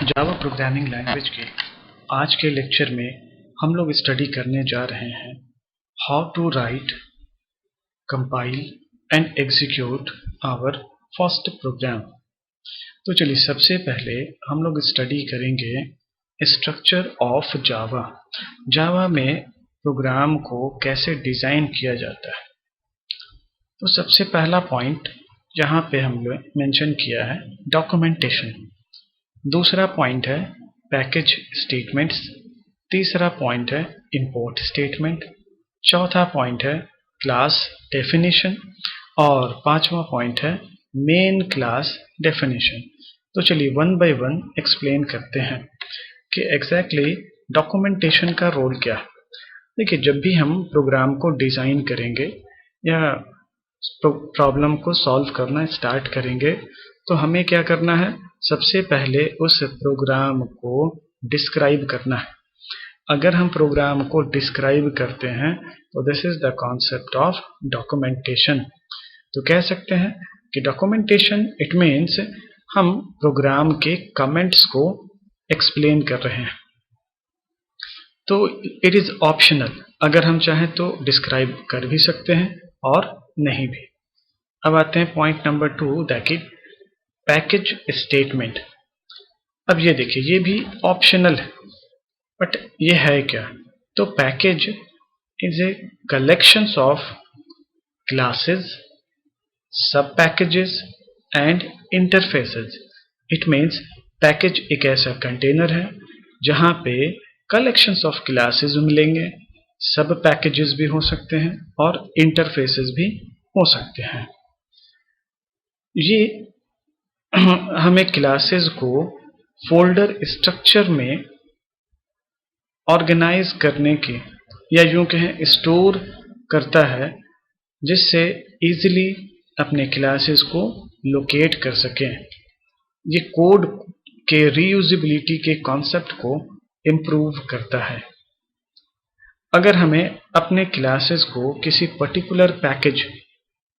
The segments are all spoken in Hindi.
जावा प्रोग्रामिंग लैंग्वेज के आज के लेक्चर में हम लोग स्टडी करने जा रहे हैं how to write, compile and execute our first program. तो चलिए सबसे पहले हम लोग स्टडी करेंगे स्ट्रक्चर ऑफ जावा। जावा में प्रोग्राम को कैसे डिज़ाइन किया जाता है। तो सबसे पहला पॉइंट यहाँ पे हम लोग मेंशन किया है डॉक्यूमेंटेशन। दूसरा पॉइंट है पैकेज स्टेटमेंट्स। तीसरा पॉइंट है इंपोर्ट स्टेटमेंट। चौथा पॉइंट है क्लास डेफिनेशन और पांचवा पॉइंट है मेन क्लास डेफिनेशन। तो चलिए वन बाय वन एक्सप्लेन करते हैं कि एग्जैक्टली डॉक्यूमेंटेशन का रोल क्या है। देखिए, जब भी हम प्रोग्राम को डिज़ाइन करेंगे या प्रॉब्लम को सॉल्व करना स्टार्ट करेंगे तो हमें क्या करना है, सबसे पहले उस प्रोग्राम को डिस्क्राइब करना है। अगर हम प्रोग्राम को डिस्क्राइब करते हैं तो this is the concept of documentation. तो कह सकते हैं कि डॉक्यूमेंटेशन इट मीन्स हम प्रोग्राम के कमेंट्स को एक्सप्लेन कर रहे हैं। तो इट इज ऑप्शनल, अगर हम चाहें तो डिस्क्राइब कर भी सकते हैं और नहीं भी। अब आते हैं point number 2, that is package statement. अब ये देखिए, ये भी ऑप्शनल है, बट ये है क्या? तो package is a collections of classes, sub packages and interfaces. It means package एक ऐसा कंटेनर है जहां पे कलेक्शंस ऑफ क्लासेस मिलेंगे, सब पैकेजेस भी हो सकते हैं और इंटरफेसेस भी हो सकते हैं। ये हमें क्लासेस को फोल्डर स्ट्रक्चर में ऑर्गेनाइज करने के या यूं कहें स्टोर करता है, जिससे इजीली अपने क्लासेस को लोकेट कर सकें। ये कोड के रीयूजेबिलिटी के कॉन्सेप्ट को इम्प्रूव करता है। अगर हमें अपने क्लासेस को किसी पर्टिकुलर पैकेज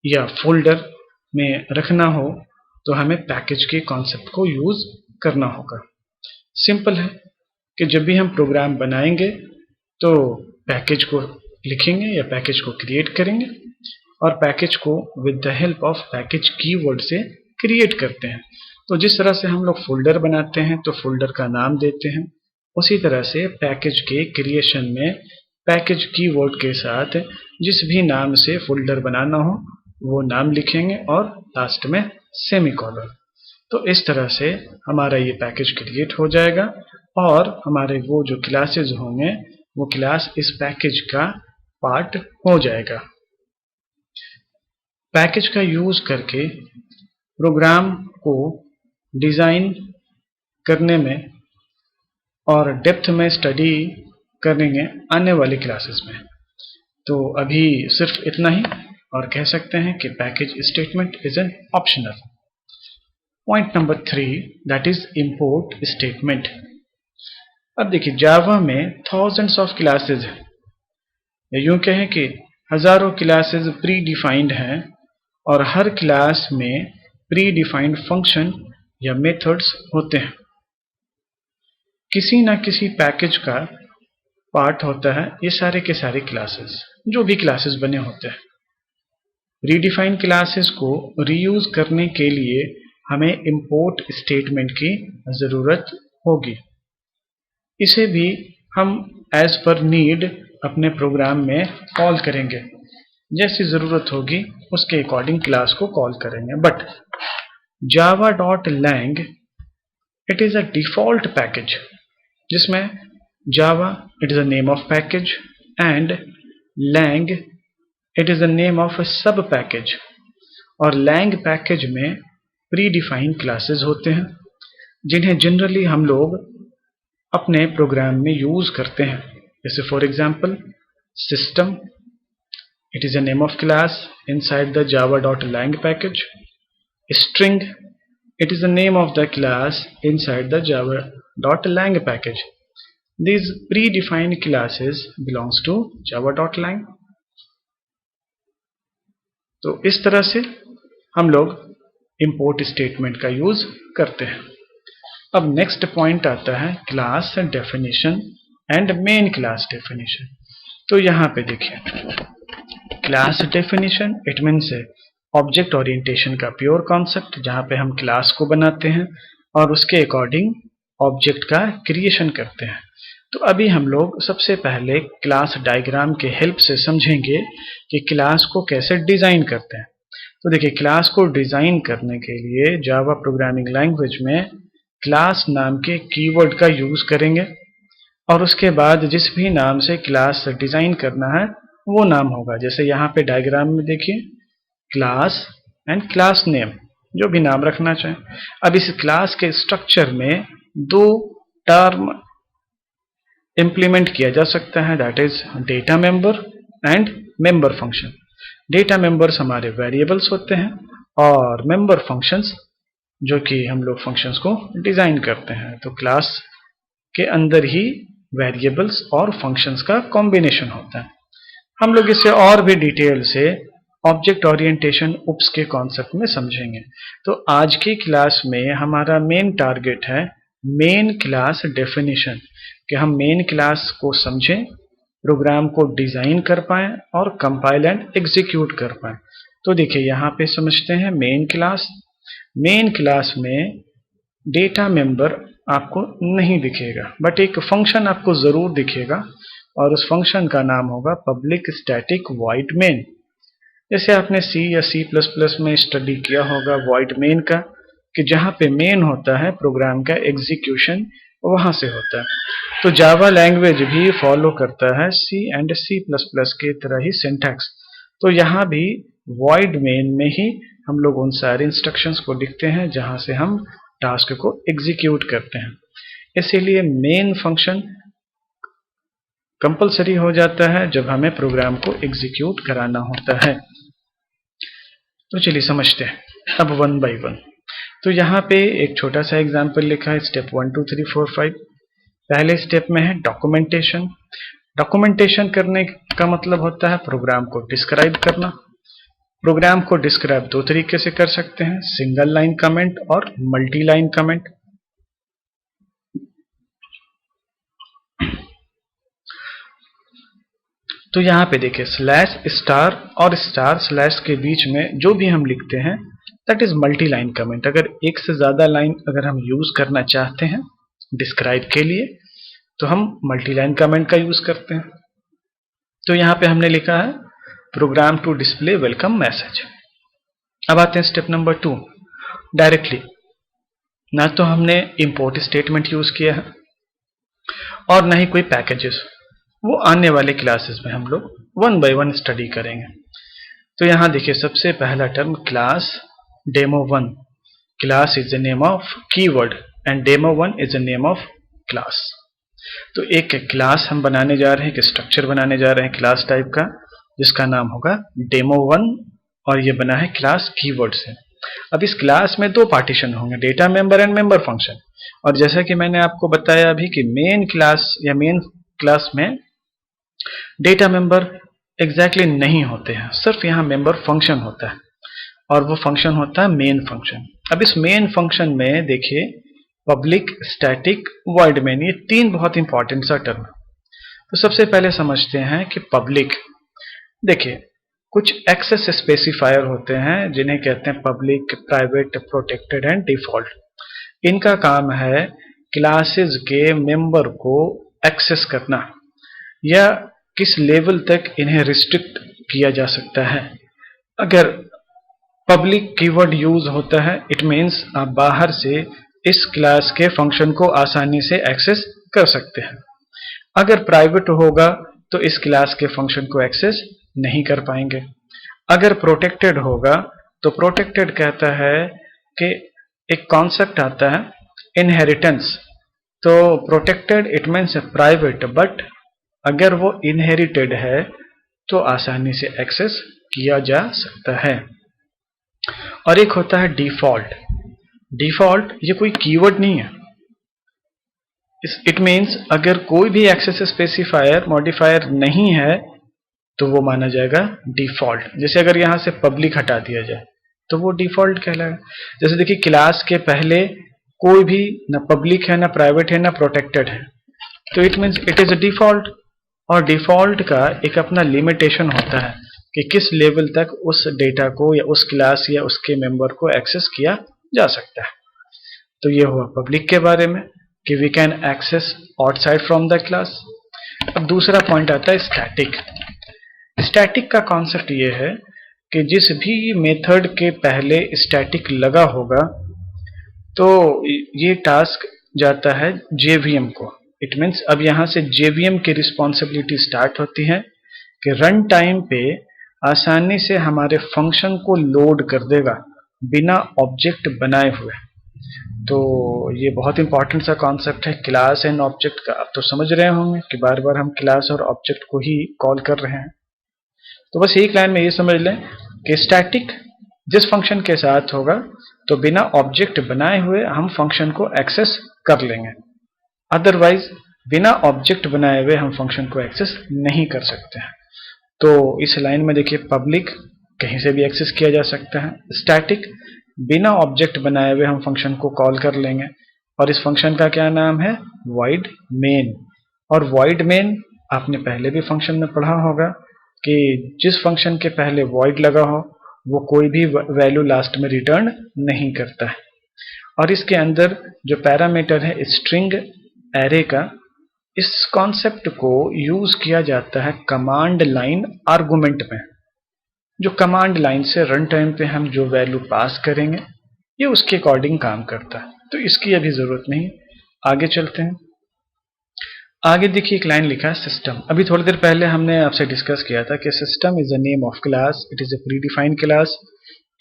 या फोल्डर में रखना हो तो हमें पैकेज के कॉन्सेप्ट को यूज करना होगा। सिंपल है कि जब भी हम प्रोग्राम बनाएंगे तो पैकेज को लिखेंगे या पैकेज को क्रिएट करेंगे और पैकेज को with the help of package keyword से क्रिएट करते हैं। तो जिस तरह से हम लोग फोल्डर बनाते हैं तो फोल्डर का नाम देते हैं, उसी तरह से पैकेज के क्रिएशन में पैकेज कीवर्ड के साथ जिस भी नाम से फोल्डर बनाना हो वो नाम लिखेंगे और लास्ट में सेमीकोलन। तो इस तरह से हमारा ये पैकेज क्रिएट हो जाएगा और हमारे वो जो क्लासेस होंगे वो क्लास इस पैकेज का पार्ट हो जाएगा। पैकेज का यूज करके प्रोग्राम को डिजाइन करने में और डेप्थ में स्टडी करेंगे आने वाली क्लासेस में। तो अभी सिर्फ इतना ही और कह सकते हैं कि package statement is an optional. Point number 3, that is import statement. अब देखिए, जावा में थाउजेंड्स ऑफ क्लासेस हैं, या यूं कहें कि हजारों क्लासेस प्री डिफाइंड हैं और हर क्लास में प्री डिफाइंड फंक्शन या मेथड्स होते हैं। किसी ना किसी पैकेज का पार्ट होता है ये सारे के सारे क्लासेस, जो भी क्लासेस बने होते हैं। रीडिफाइंड क्लासेस को रीयूज करने के लिए हमें इंपोर्ट स्टेटमेंट की जरूरत होगी। इसे भी हम एज पर नीड अपने प्रोग्राम में कॉल करेंगे, जैसी जरूरत होगी उसके अकॉर्डिंग क्लास को कॉल करेंगे। But java.lang it is a default package, जिसमें Java it is a name of package and lang it is the name of a sub package. और lang पैकेज में प्री डिफाइंड क्लासेस होते हैं जिन्हें जनरली हम लोग अपने प्रोग्राम में यूज करते हैं। जैसे for example system, it is a name of class inside the java.lang package. String, it is the name of the class inside the java.lang package. These predefined classes belongs to java.lang। तो इस तरह से हम लोग इंपोर्ट स्टेटमेंट का यूज करते हैं। अब नेक्स्ट पॉइंट आता है class definition and main class definition. तो यहाँ पे देखिए, class definition it means object orientation का प्योर कॉन्सेप्ट, जहाँ पे हम क्लास को बनाते हैं और उसके अकॉर्डिंग ऑब्जेक्ट का क्रिएशन करते हैं। तो अभी हम लोग सबसे पहले क्लास डायग्राम के हेल्प से समझेंगे कि क्लास को कैसे डिजाइन करते हैं। तो देखिए, क्लास को डिजाइन करने के लिए जावा प्रोग्रामिंग लैंग्वेज में क्लास नाम के कीवर्ड का यूज करेंगे और उसके बाद जिस भी नाम से क्लास डिजाइन करना है वो नाम होगा। जैसे यहाँ पे डायग्राम में देखिए, क्लास एंड क्लास नेम, जो भी नाम रखना चाहें। अब इस क्लास के स्ट्रक्चर में दो टर्म इंप्लीमेंट किया जा सकता है, that is data member and member function. Data members हमारे वेरिएबल्स होते हैं और मेंबर फंक्शंस जो कि हम लोग फंक्शंस को डिजाइन करते हैं। तो क्लास के अंदर ही वेरिएबल्स और फंक्शंस का कॉम्बिनेशन होता है। हम लोग इसे और भी डिटेल से ऑब्जेक्ट ओरिएंटेशन उप्स के कॉन्सेप्ट में समझेंगे। तो आज की क्लास में हमारा मेन टारगेट है मेन क्लास डेफिनेशन, कि हम मेन क्लास को समझें, प्रोग्राम को डिजाइन कर पाएं और कंपाइल एंड एग्जीक्यूट कर पाएं। तो देखिए, यहाँ पे समझते हैं मेन क्लास। मेन क्लास में डेटा मेंबर आपको नहीं दिखेगा, बट एक फंक्शन आपको जरूर दिखेगा और उस फंक्शन का नाम होगा पब्लिक स्टैटिक वॉइड मेन। जैसे आपने सी या सी प्लस प्लस में स्टडी किया होगा वॉइड मेन का, कि जहाँ पे मेन होता है प्रोग्राम का एग्जीक्यूशन वहां से होता है। तो जावा लैंग्वेज भी फॉलो करता है सी एंड सी प्लस प्लस की तरह ही सिंटैक्स। तो यहाँ भी वॉइड मेन में ही हम लोग उन सारे इंस्ट्रक्शंस को लिखते हैं जहां से हम टास्क को एग्जीक्यूट करते हैं। इसीलिए मेन फंक्शन कंपलसरी हो जाता है जब हमें प्रोग्राम को एग्जीक्यूट कराना होता है। तो चलिए समझते हैं अब वन बाय वन। तो यहाँ पे एक छोटा सा एग्जांपल लिखा है, स्टेप 1 2 3 4 5। पहले स्टेप में है डॉक्यूमेंटेशन। डॉक्यूमेंटेशन करने का मतलब होता है प्रोग्राम को डिस्क्राइब करना। प्रोग्राम को डिस्क्राइब दो तरीके से कर सकते हैं, सिंगल लाइन कमेंट और मल्टी लाइन कमेंट। तो यहाँ पे देखिए, स्लैश स्टार और स्टार स्लैश के बीच में जो भी हम लिखते हैं that is multi line comment. अगर एक से ज्यादा लाइन अगर हम यूज करना चाहते हैं डिस्क्राइब के लिए तो हम मल्टी लाइन कमेंट का यूज करते हैं। तो यहाँ पे हमने लिखा है program to display welcome message. अब आते हैं स्टेप नंबर 2। डायरेक्टली ना तो हमने इंपोर्ट स्टेटमेंट यूज किया है और ना ही कोई पैकेजेस, वो आने वाले क्लासेस में हम लोग वन बाय वन स्टडी करेंगे। तो यहाँ देखिए, सबसे पहला term class demo1। Class is the name of keyword and demo1 is the name of class. तो एक क्लास हम बनाने जा रहे हैं, एक स्ट्रक्चर बनाने जा रहे हैं क्लास टाइप का, जिसका नाम होगा demo1 और ये बना है क्लास कीवर्ड से। अब इस क्लास में दो पार्टीशन होंगे, data member and member function. और जैसा कि मैंने आपको बताया अभी कि मेन क्लास या मेन क्लास में डेटा मेंबर एग्जैक्टली नहीं होते हैं, सिर्फ यहाँ मेंबर फंक्शन होता है और वो फंक्शन होता है मेन फंक्शन। अब इस मेन फंक्शन में देखिए, पब्लिक स्टैटिक वॉइड मेन, ये तीन बहुत इंपॉर्टेंट सा टर्म है। तो सबसे पहले समझते हैं कि पब्लिक, देखिए कुछ एक्सेस स्पेसिफायर होते हैं जिन्हें कहते हैं public, private, protected and default. इनका काम है क्लासेस के मेंबर को एक्सेस करना या किस लेवल तक इन्हें रिस्ट्रिक्ट किया जा सकता है। अगर पब्लिक कीवर्ड यूज होता है इट मीन्स आप बाहर से इस क्लास के फंक्शन को आसानी से एक्सेस कर सकते हैं। अगर प्राइवेट होगा तो इस क्लास के फंक्शन को एक्सेस नहीं कर पाएंगे। अगर प्रोटेक्टेड होगा तो प्रोटेक्टेड कहता है कि एक कॉन्सेप्ट आता है इनहेरिटेंस। तो protected it means private, but अगर वो इनहेरिटेड है तो आसानी से एक्सेस किया जा सकता है। और एक होता है डिफॉल्ट। डिफॉल्ट ये कोई कीवर्ड नहीं है, इट मीन्स अगर कोई भी एक्सेस स्पेसिफायर मॉडिफायर नहीं है तो वो माना जाएगा डिफॉल्ट। जैसे अगर यहां से पब्लिक हटा दिया जाए तो वो डिफॉल्ट कहलाएगा। जैसे देखिए, क्लास के पहले कोई भी ना पब्लिक है, ना प्राइवेट है, ना प्रोटेक्टेड है। तो it means it is a default, और डिफॉल्ट का एक अपना लिमिटेशन होता है कि किस लेवल तक उस डेटा को या उस क्लास या उसके मेंबर को एक्सेस किया जा सकता है। तो ये हुआ पब्लिक के बारे में कि we can access outside from the class. अब दूसरा पॉइंट आता है स्टैटिक। स्टैटिक का कॉन्सेप्ट ये है कि जिस भी मेथड के पहले स्टैटिक लगा होगा तो ये टास्क जाता है जेवीएम को। इट मीन्स अब यहाँ से जेवीएम की रिस्पॉन्सिबिलिटी स्टार्ट होती है कि रन टाइम पे आसानी से हमारे फंक्शन को लोड कर देगा बिना ऑब्जेक्ट बनाए हुए। तो ये बहुत इंपॉर्टेंट सा कॉन्सेप्ट है क्लास एंड ऑब्जेक्ट का। अब तो समझ रहे होंगे कि बार बार हम क्लास और ऑब्जेक्ट को ही कॉल कर रहे हैं। तो बस एक लाइन में ये समझ लें कि स्टैटिक जिस फंक्शन के साथ होगा तो बिना ऑब्जेक्ट बनाए हुए हम फंक्शन को एक्सेस कर लेंगे, अदरवाइज बिना ऑब्जेक्ट बनाए हुए हम फंक्शन को एक्सेस नहीं कर सकते हैं। तो इस लाइन में देखिए पब्लिक कहीं से भी एक्सेस किया जा सकता है, स्टैटिक बिना ऑब्जेक्ट बनाए हुए हम फंक्शन को कॉल कर लेंगे, और इस फंक्शन का क्या नाम है, void main। और void main आपने पहले भी फंक्शन में पढ़ा होगा कि जिस फंक्शन के पहले void लगा हो वो कोई भी वैल्यू लास्ट में रिटर्न नहीं करता है। और इसके अंदर जो पैरामीटर है स्ट्रिंग एरे का, इस कॉन्सेप्ट को यूज किया जाता है कमांड लाइन आर्गुमेंट में। जो कमांड लाइन से रन टाइम पे हम जो वैल्यू पास करेंगे ये उसके अकॉर्डिंग काम करता है, तो इसकी अभी जरूरत नहीं। आगे चलते हैं। आगे देखिए एक लाइन लिखा है सिस्टम। अभी थोड़ी देर पहले हमने आपसे डिस्कस किया था कि system is the name of class, it is a predefined class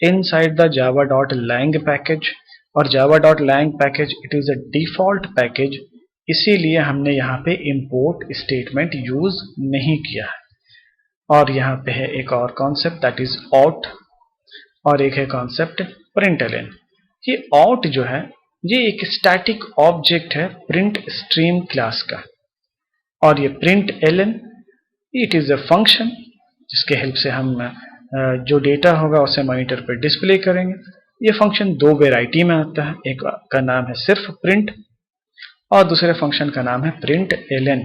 inside the java.lang package, और java.lang package it is a default package, इसीलिए हमने यहाँ पे इंपोर्ट स्टेटमेंट यूज नहीं किया है। और यहाँ पे है एक और कॉन्सेप्ट दैट इज आउट, और एक है कॉन्सेप्ट println। ये आउट जो है ये एक स्टैटिक ऑब्जेक्ट है प्रिंट स्ट्रीम क्लास का, और ये println it is a function जिसके हेल्प से हम जो डेटा होगा उसे मॉनिटर पर डिस्प्ले करेंगे। ये फंक्शन दो वेराइटी में आता है, एक का नाम है सिर्फ प्रिंट और दूसरे फंक्शन का नाम है println।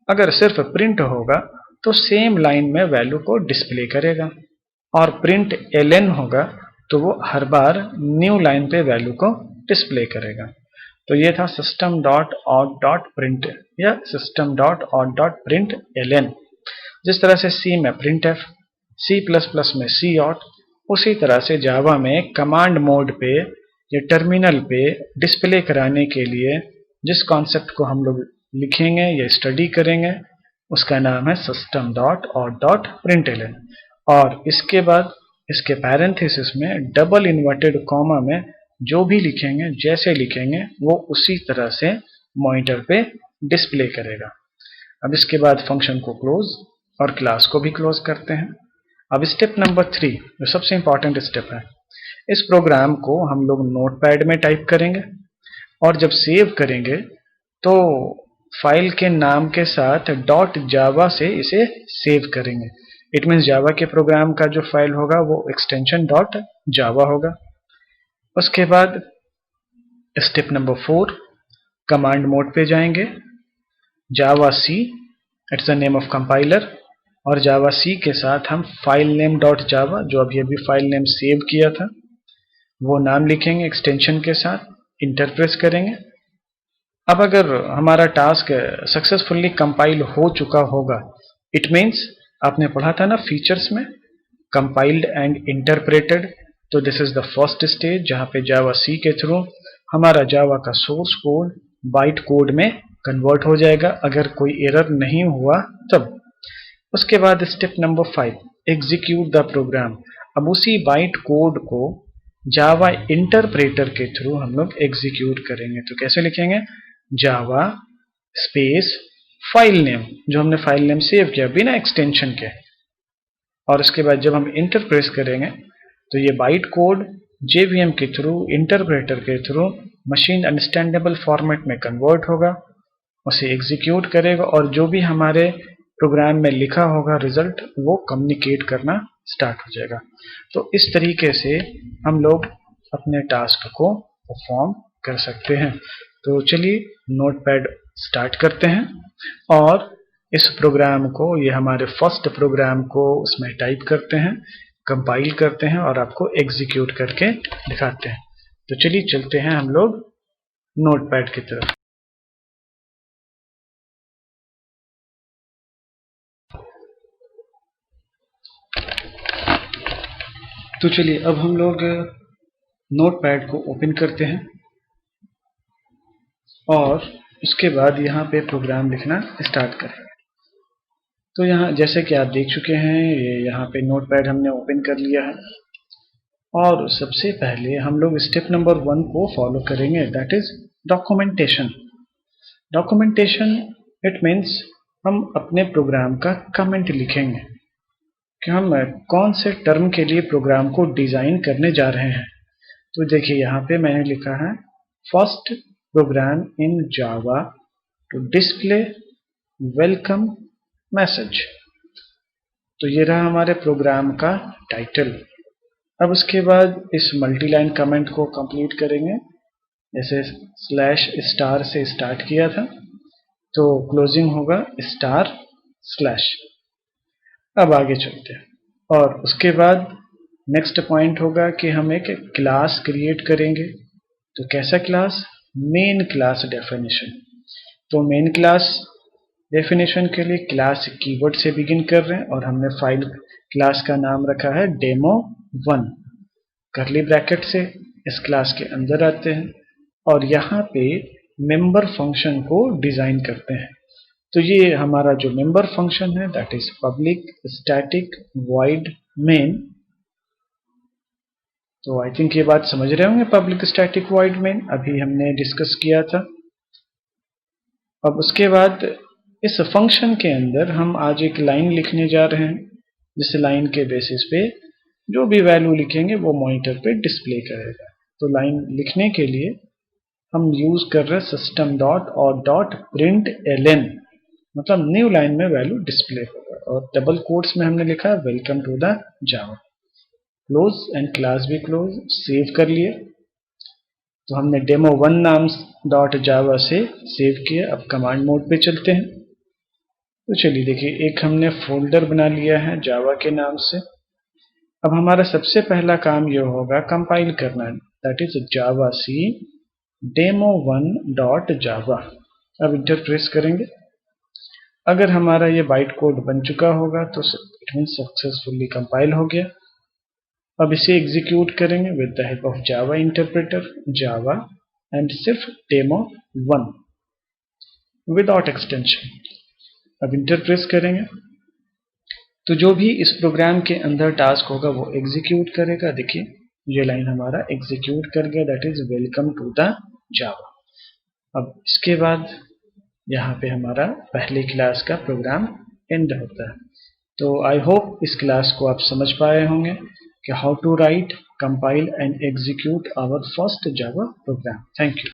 अगर सिर्फ प्रिंट होगा तो सेम लाइन में वैल्यू को डिस्प्ले करेगा, और println होगा तो वो हर बार न्यू लाइन पे वैल्यू को डिस्प्ले करेगा। तो ये था system.out.print या system.out.println। जिस तरह से C में printf, C++ में cout, उसी तरह से जावा में कमांड मोड पे या टर्मिनल पे डिस्प्ले कराने के लिए जिस कॉन्सेप्ट को हम लोग लिखेंगे या स्टडी करेंगे उसका नाम है system.out.println। और इसके बाद इसके पैरेंथेसिस में डबल इन्वर्टेड कॉमा में जो भी लिखेंगे जैसे लिखेंगे वो उसी तरह से मॉनिटर पे डिस्प्ले करेगा। अब इसके बाद फंक्शन को क्लोज और क्लास को भी क्लोज करते हैं। अब स्टेप नंबर 3 जो सबसे इंपॉर्टेंट स्टेप है, इस प्रोग्राम को हम लोग नोटपैड में टाइप करेंगे और जब सेव करेंगे तो फाइल के नाम के साथ .java से इसे सेव करेंगे। इट मीन्स जावा के प्रोग्राम का जो फाइल होगा वो एक्सटेंशन .java होगा। उसके बाद स्टेप नंबर 4 कमांड मोड पे जाएंगे, javac it's the name of compiler, और जावा सी के साथ हम फाइल नेम .java जो अभी फाइल नेम सेव किया था वो नाम लिखेंगे एक्सटेंशन के साथ, इंटर प्रेस करेंगे। अब अगर हमारा टास्क सक्सेसफुली कंपाइल हो चुका होगा, इट मीन्स आपने पढ़ा था ना फीचर्स में कंपाइल्ड एंड इंटरप्रेटेड, तो this is the first stage जहाँ पे जावा सी के थ्रू हमारा जावा का सोर्स कोड बाइट कोड में कन्वर्ट हो जाएगा अगर कोई एरर नहीं हुआ तब। उसके बाद step number 5 execute the program. अब उसी बाइट कोड को जावा इंटरप्रेटर के थ्रू हम लोग एग्जीक्यूट करेंगे। तो कैसे लिखेंगे, जावा स्पेस फाइल नेम जो हमने फाइल नेम सेव किया बिना एक्सटेंशन के, और उसके बाद जब हम इंटर प्रेस करेंगे तो ये बाइट कोड जेवीएम के थ्रू इंटरप्रेटर के थ्रू मशीन अंडरस्टैंडेबल फॉर्मेट में कन्वर्ट होगा, उसे एग्जीक्यूट करेगा और जो भी हमारे प्रोग्राम में लिखा होगा रिजल्ट वो कम्युनिकेट करना स्टार्ट हो जाएगा। तो इस तरीके से हम लोग अपने टास्क को परफॉर्म कर सकते हैं। तो चलिए नोटपैड स्टार्ट करते हैं और इस प्रोग्राम को, ये हमारे फर्स्ट प्रोग्राम को उसमें टाइप करते हैं, कंपाइल करते हैं और आपको एग्जीक्यूट करके दिखाते हैं। तो चलिए चलते हैं हम लोग नोटपैड की तरफ। तो चलिए अब हम लोग नोटपैड को ओपन करते हैं और उसके बाद यहाँ पे प्रोग्राम लिखना स्टार्ट करें। तो यहाँ जैसे कि आप देख चुके हैं, ये यहाँ पे नोटपैड हमने ओपन कर लिया है और सबसे पहले हम लोग स्टेप नंबर 1 को फॉलो करेंगे, that is documentation. Documentation it means हम अपने प्रोग्राम का कमेंट लिखेंगे कि हम कौन से टर्म के लिए प्रोग्राम को डिजाइन करने जा रहे हैं। तो देखिए यहाँ पे मैंने लिखा है first program in Java to display welcome message. तो ये रहा हमारे प्रोग्राम का टाइटल। अब उसके बाद इस मल्टीलाइन कमेंट को कंप्लीट करेंगे, जैसे स्लैश स्टार से स्टार्ट किया था तो क्लोजिंग होगा स्टार स्लैश। अब आगे चलते हैं और उसके बाद नेक्स्ट पॉइंट होगा कि हम एक क्लास क्रिएट करेंगे। तो कैसा क्लास? Main class definition. तो मेन क्लास डेफिनेशन के लिए क्लास कीवर्ड से बिगिन कर रहे हैं और हमने फाइल क्लास का नाम रखा है डेमो1। कर्ली ब्रैकेट से इस क्लास के अंदर आते हैं और यहाँ पे मेंबर फंक्शन को डिजाइन करते हैं। तो ये हमारा जो मेंबर फंक्शन है that is public static void main. तो आई थिंक ये बात समझ रहे होंगे, पब्लिक स्टैटिक वॉइड मेन अभी हमने डिस्कस किया था। अब उसके बाद इस फंक्शन के अंदर हम आज एक लाइन लिखने जा रहे हैं, जिस लाइन के बेसिस पे जो भी वैल्यू लिखेंगे वो मॉनिटर पे डिस्प्ले करेगा। तो लाइन लिखने के लिए हम यूज कर रहे हैं सिस्टम डॉट और डॉट प्रिंट एलएन, मतलब न्यू लाइन में वैल्यू डिस्प्ले होगा और डबल कोट्स में हमने लिखा है welcome to the Java. Close and class भी क्लोज, सेव कर लिए। तो हमने डेमो1 नाम डॉट जावा से सेव किया। अब कमांड मोड पे चलते हैं। तो चलिए देखिए, एक हमने फोल्डर बना लिया है जावा के नाम से। अब हमारा सबसे पहला काम यह होगा कंपाइल करना, दैट इज जावा सी डेमो1 डॉट जावा। अब इंटर प्रेस करेंगे। अगर हमारा ये बाइट कोड बन चुका होगा तो इट मीन सक्सेसफुली कंपाइल हो गया। अब इसे एग्जीक्यूट करेंगे with the help of Java interpreter Java and सिर्फ डेमो1 विदाउट एक्सटेंशन। अब इंटर प्रेस करेंगे तो जो भी इस प्रोग्राम के अंदर टास्क होगा वो एग्जीक्यूट करेगा। देखिए ये लाइन हमारा एग्जीक्यूट कर गया, that is welcome to the Java. अब इसके बाद यहाँ पे हमारा पहले क्लास का प्रोग्राम एंड होता है। तो आई होप इस क्लास को आप समझ पाए होंगे कि how to write, compile and execute our first Java program. Thank you.